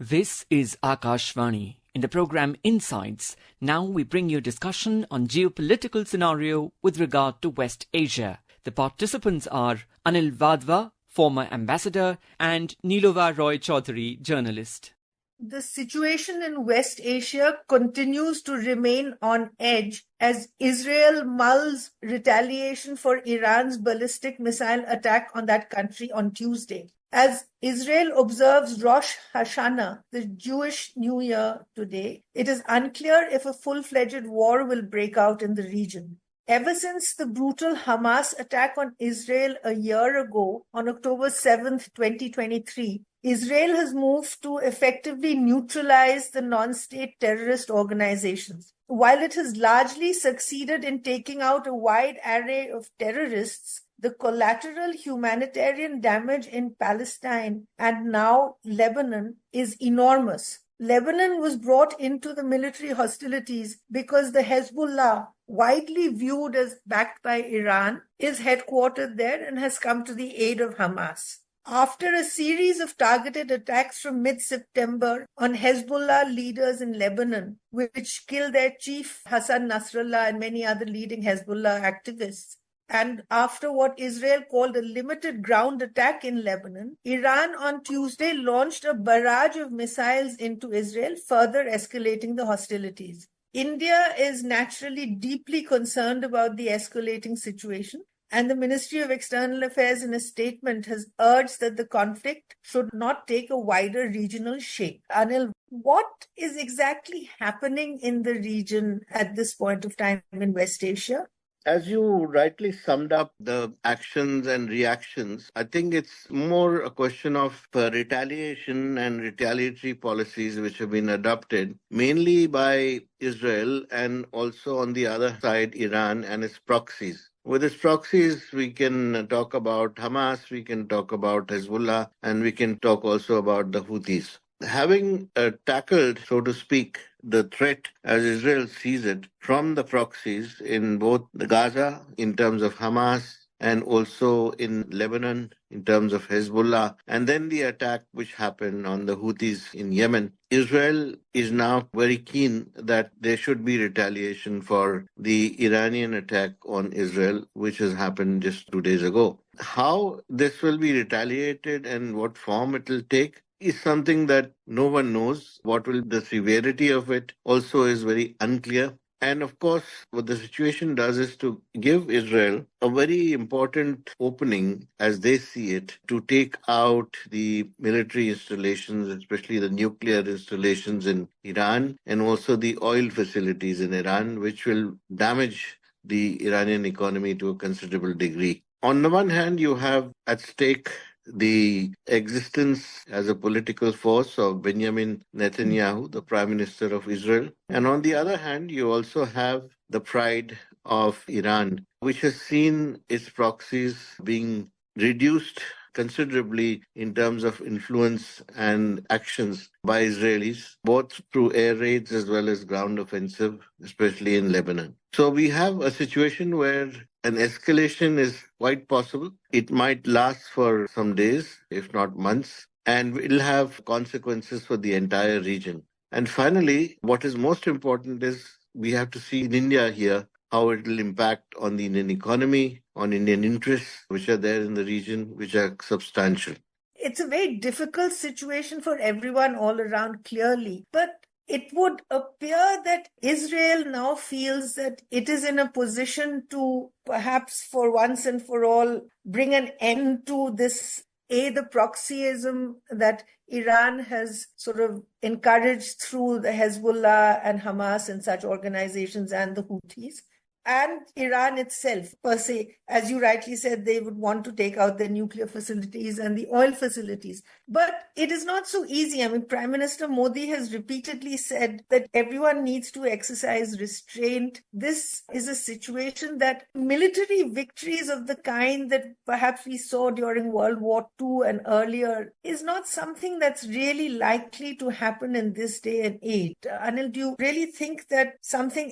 This is Akashvani. In the program Insights, now we bring you discussion on geopolitical scenario with regard to West Asia. The participants are Anil Wadhwa, former ambassador, and Nilova Chaudhary, journalist. The situation in West Asia continues to remain on edge as Israel mulls retaliation for Iran's ballistic missile attack on that country on Tuesday. As Israel observes Rosh Hashanah, the Jewish New Year today, it is unclear if a full-fledged war will break out in the region. Ever since the brutal Hamas attack on Israel a year ago, on October 7th, 2023, Israel has moved to effectively neutralize the non-state terrorist organizations. While it has largely succeeded in taking out a wide array of terrorists, the collateral humanitarian damage in Palestine and now Lebanon is enormous. Lebanon was brought into the military hostilities because the Hezbollah, widely viewed as backed by Iran, is headquartered there and has come to the aid of Hamas. After a series of targeted attacks from mid-September on Hezbollah leaders in Lebanon, which killed their chief Hassan Nasrallah and many other leading Hezbollah activists, and after what Israel called a limited ground attack in Lebanon, Iran on Tuesday launched a barrage of missiles into Israel, further escalating the hostilities. India is naturally deeply concerned about the escalating situation, and the Ministry of External Affairs in a statement has urged that the conflict should not take a wider regional shape. Anil, what is exactly happening in the region at this point of time in West Asia? As you rightly summed up the actions and reactions, I think it's more a question of retaliation and retaliatory policies which have been adopted mainly by Israel and also on the other side Iran and its proxies. With its proxies, we can talk about Hamas, we can talk about Hezbollah, and we can talk also about the Houthis. Having tackled, so to speak, the threat as Israel sees it from the proxies in both the Gaza in terms of Hamas and also in Lebanon in terms of Hezbollah, and then the attack which happened on the Houthis in Yemen, Israel is now very keen that there should be retaliation for the Iranian attack on Israel, which has happened just 2 days ago. How this will be retaliated and what form it will take is something that no one knows. What will the severity of it also is very unclear. And of course, what the situation does is to give Israel a very important opening, as they see it, to take out the military installations, especially the nuclear installations in Iran, and also the oil facilities in Iran, which will damage the Iranian economy to a considerable degree. On the one hand, you have at stake the existence as a political force of Benjamin Netanyahu, the Prime Minister of Israel. And on the other hand, you also have the pride of Iran, which has seen its proxies being reduced considerably in terms of influence and actions by Israelis, both through air raids as well as ground offensive, especially in Lebanon. So we have a situation where an escalation is quite possible. It might last for some days, if not months, and will have consequences for the entire region. And finally, what is most important is we have to see in India here how it will impact on the Indian economy, on Indian interests, which are there in the region, which are substantial. It's a very difficult situation for everyone all around, clearly. But it would appear that Israel now feels that it is in a position to perhaps for once and for all bring an end to this, the proxyism that Iran has sort of encouraged through the Hezbollah and Hamas and such organizations and the Houthis. And Iran itself, per se, as you rightly said, they would want to take out their nuclear facilities and the oil facilities. But it is not so easy. I mean, Prime Minister Modi has repeatedly said that everyone needs to exercise restraint. This is a situation that military victories of the kind that perhaps we saw during World War II and earlier is not something that's really likely to happen in this day and age. Anil, do you really think that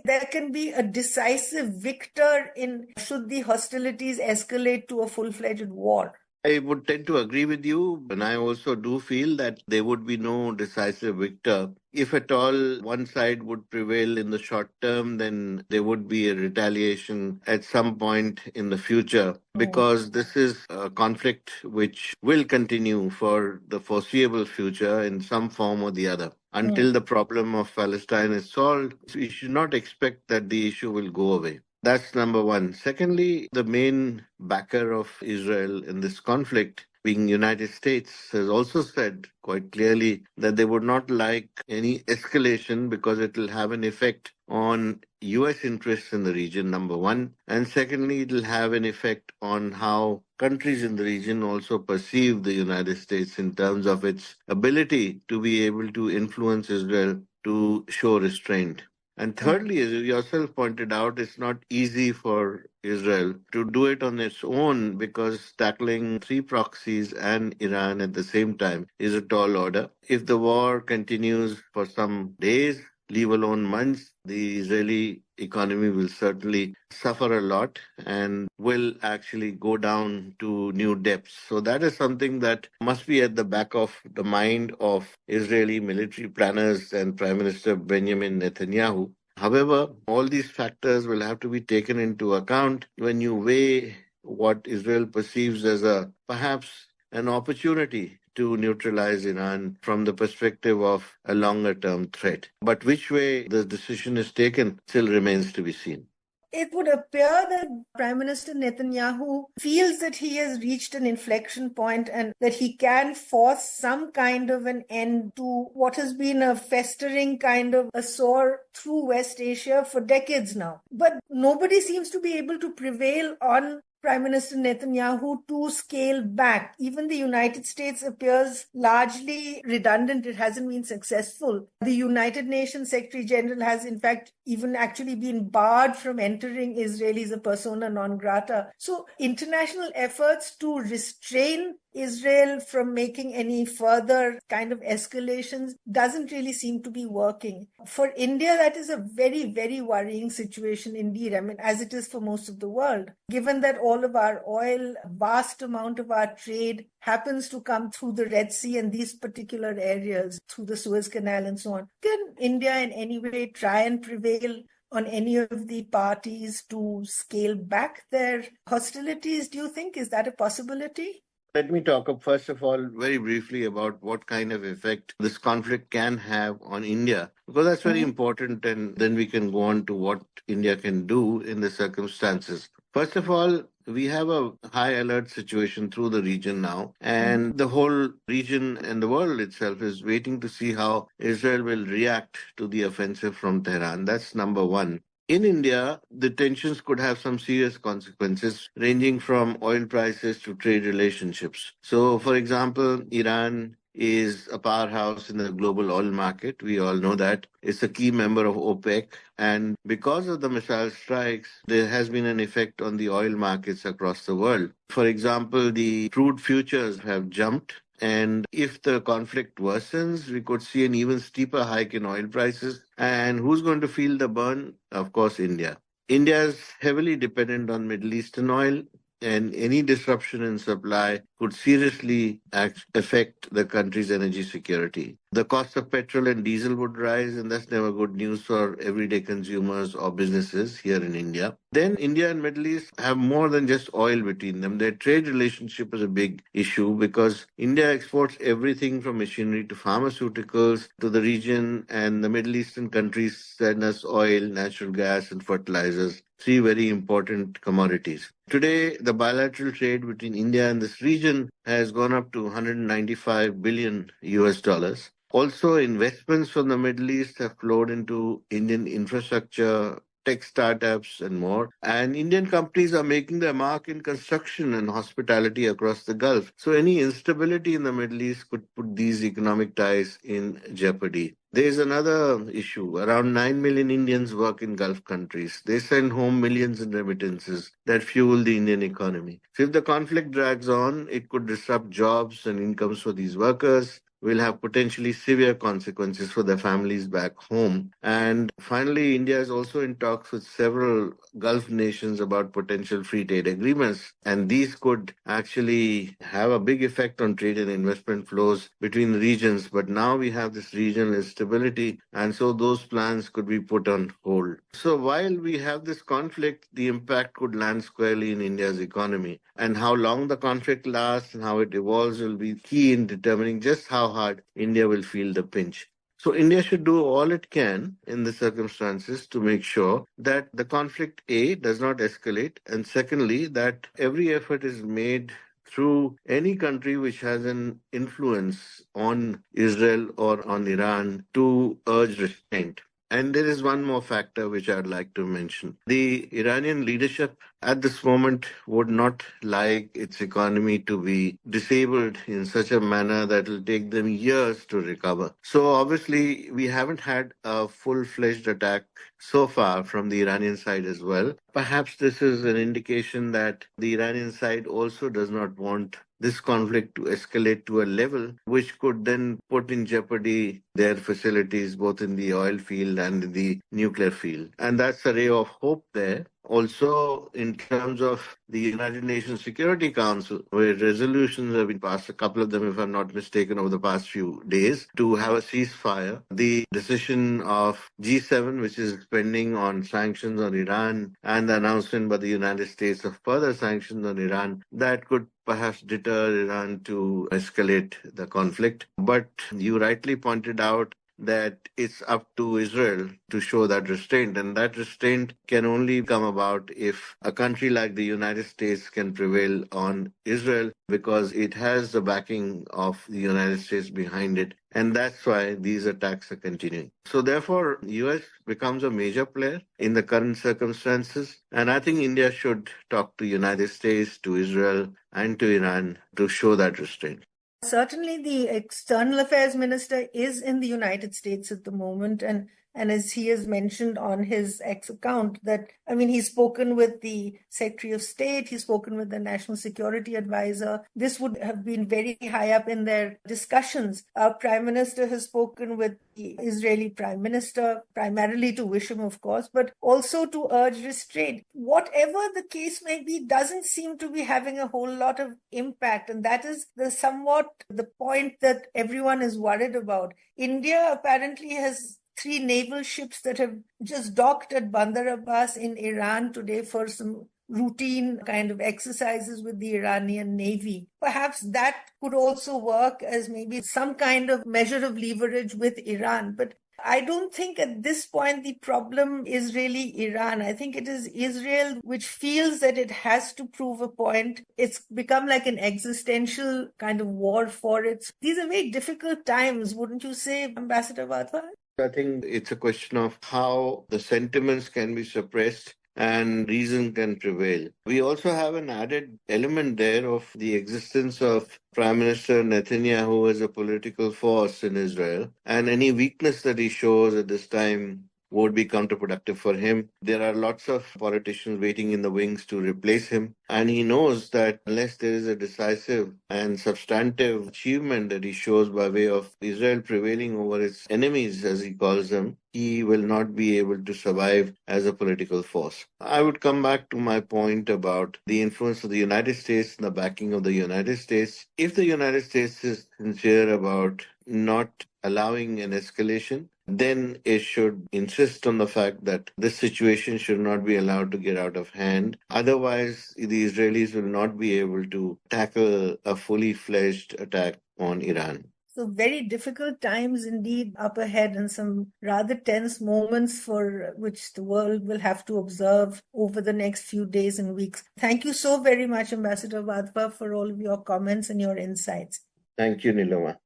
there can be a decisive victor in should the hostilities escalate to a full-fledged war? I would tend to agree with you, and I also do feel that there would be no decisive victor. If at all one side would prevail in the short term, then there would be a retaliation at some point in the future, because this is a conflict which will continue for the foreseeable future in some form or the other. Until the problem of Palestine is solved, we should not expect that the issue will go away. That's number one. Secondly, the main backer of Israel in this conflict, being United States, has also said quite clearly that they would not like any escalation because it will have an effect on US interests in the region, number one. And secondly, it will have an effect on how countries in the region also perceive the United States in terms of its ability to be able to influence Israel to show restraint. And thirdly, as you yourself pointed out, it's not easy for Israel to do it on its own, because tackling three proxies and Iran at the same time is a tall order. If the war continues for some days, leave alone months, the Israeli economy will certainly suffer a lot and will actually go down to new depths. So that is something that must be at the back of the mind of Israeli military planners and Prime Minister Benjamin Netanyahu. However, all these factors will have to be taken into account when you weigh what Israel perceives as perhaps an opportunity to neutralize Iran from the perspective of a longer term threat. But which way the decision is taken still remains to be seen. It would appear that Prime Minister Netanyahu feels that he has reached an inflection point and that he can force some kind of an end to what has been a festering kind of a sore through West Asia for decades now. But nobody seems to be able to prevail on Prime Minister Netanyahu to scale back. Even the United States appears largely redundant. It hasn't been successful. The United Nations Secretary General has, in fact, even actually been barred from entering Israel as a persona non grata. So international efforts to restrain Israel from making any further kind of escalations doesn't really seem to be working. For India, that is a very, very worrying situation indeed. I mean, as it is for most of the world, given that all of our oil, vast amount of our trade happens to come through the Red Sea and these particular areas, through the Suez Canal and so on. Can India in any way try and prevail on any of the parties to scale back their hostilities, do you think? Is that a possibility? Let me talk, first of all, very briefly about what kind of effect this conflict can have on India, because that's very important, and then we can go on to what India can do in the circumstances. First of all, we have a high alert situation through the region now, and the whole region and the world itself is waiting to see how Israel will react to the offensive from Tehran. That's number one. In India, the tensions could have some serious consequences, ranging from oil prices to trade relationships. So, for example, Iran is a powerhouse in the global oil market. We all know that. It's a key member of OPEC. And because of the missile strikes, there has been an effect on the oil markets across the world. For example, the crude futures have jumped. And if the conflict worsens, we could see an even steeper hike in oil prices. And who's going to feel the burn? Of course, India. India is heavily dependent on Middle Eastern oil, and any disruption in supply could seriously affect the country's energy security. The cost of petrol and diesel would rise, and that's never good news for everyday consumers or businesses here in India. Then India and Middle East have more than just oil between them. Their trade relationship is a big issue because India exports everything from machinery to pharmaceuticals to the region, and the Middle Eastern countries send us oil, natural gas, and fertilizers, three very important commodities. Today, the bilateral trade between India and this region has gone up to 195 billion US dollars. Also, investments from the Middle East have flowed into Indian infrastructure, tech startups, and more. And Indian companies are making their mark in construction and hospitality across the Gulf. So any instability in the Middle East could put these economic ties in jeopardy. There's another issue. Around 9 million Indians work in Gulf countries. They send home millions in remittances that fuel the Indian economy. So if the conflict drags on, it could disrupt jobs and incomes for these workers, will have potentially severe consequences for their families back home. And finally, India is also in talks with several Gulf nations about potential free trade agreements. And these could actually have a big effect on trade and investment flows between regions. But now we have this regional instability, and so those plans could be put on hold. So while we have this conflict, the impact could land squarely in India's economy. And how long the conflict lasts and how it evolves will be key in determining just how hard India will feel the pinch. So India should do all it can in the circumstances to make sure that the conflict, A, does not escalate, and secondly, that every effort is made through any country which has an influence on Israel or on Iran to urge restraint. And there is one more factor which I'd like to mention. The Iranian leadership at this moment would not like its economy to be disabled in such a manner that will take them years to recover. So obviously, we haven't had a full-fledged attack so far from the Iranian side as well. Perhaps this is an indication that the Iranian side also does not want this conflict to escalate to a level which could then put in jeopardy their facilities both in the oil field and in the nuclear field. And that's a ray of hope there. Also, in terms of the United Nations Security Council, where resolutions have been passed, a couple of them, if I'm not mistaken, over the past few days, to have a ceasefire. The decision of G7, which is pending on sanctions on Iran, and the announcement by the United States of further sanctions on Iran, that could perhaps deter Iran to escalate the conflict. But you rightly pointed out that it's up to Israel to show that restraint. And that restraint can only come about if a country like the United States can prevail on Israel, because it has the backing of the United States behind it. And that's why these attacks are continuing. So therefore, US becomes a major player in the current circumstances. And I think India should talk to the United States, to Israel, and to Iran to show that restraint. Certainly, the External Affairs Minister is in the United States at the moment, and as he has mentioned on his X account, that, I mean, he's spoken with the Secretary of State, he's spoken with the National Security Advisor. This would have been very high up in their discussions. Our Prime Minister has spoken with the Israeli Prime Minister, primarily to wish him, of course, but also to urge restraint. Whatever the case may be, doesn't seem to be having a whole lot of impact, and that is the point that everyone is worried about. India apparently has 3 naval ships that have just docked at Bandar Abbas in Iran today for some routine kind of exercises with the Iranian Navy. Perhaps that could also work as maybe some kind of measure of leverage with Iran. But I don't think at this point the problem is really Iran. I think it is Israel which feels that it has to prove a point. It's become like an existential kind of war for it. These are very difficult times, wouldn't you say, Ambassador Wadhwa? I think it's a question of how the sentiments can be suppressed and reason can prevail. We also have an added element there of the existence of Prime Minister Netanyahu as a political force in Israel, and any weakness that he shows at this time would be counterproductive for him. There are lots of politicians waiting in the wings to replace him, and he knows that unless there is a decisive and substantive achievement that he shows by way of Israel prevailing over its enemies, as he calls them, he will not be able to survive as a political force. I would come back to my point about the influence of the United States and the backing of the United States. If the United States is sincere about not allowing an escalation, then it should insist on the fact that this situation should not be allowed to get out of hand. Otherwise, the Israelis will not be able to tackle a fully fledged attack on Iran. So very difficult times indeed up ahead, and some rather tense moments for which the world will have to observe over the next few days and weeks. Thank you so very much, Ambassador Wadhwa, for all of your comments and your insights. Thank you, Nilova.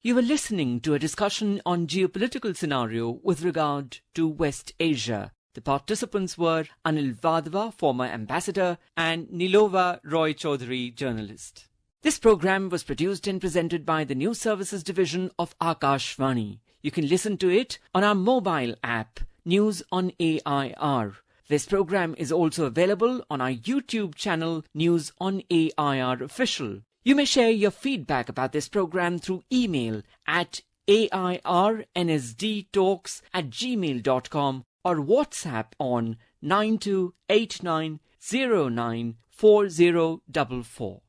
You were listening to a discussion on geopolitical scenario with regard to West Asia. The participants were Anil Wadhwa, former ambassador, and Nilova Roy Chaudhary, journalist. This program was produced and presented by the News Services Division of Akashvani. You can listen to it on our mobile app, News on AIR. This program is also available on our YouTube channel, News on AIR Official. You may share your feedback about this program through email at airnsdtalks@gmail.com or WhatsApp on 9289094044.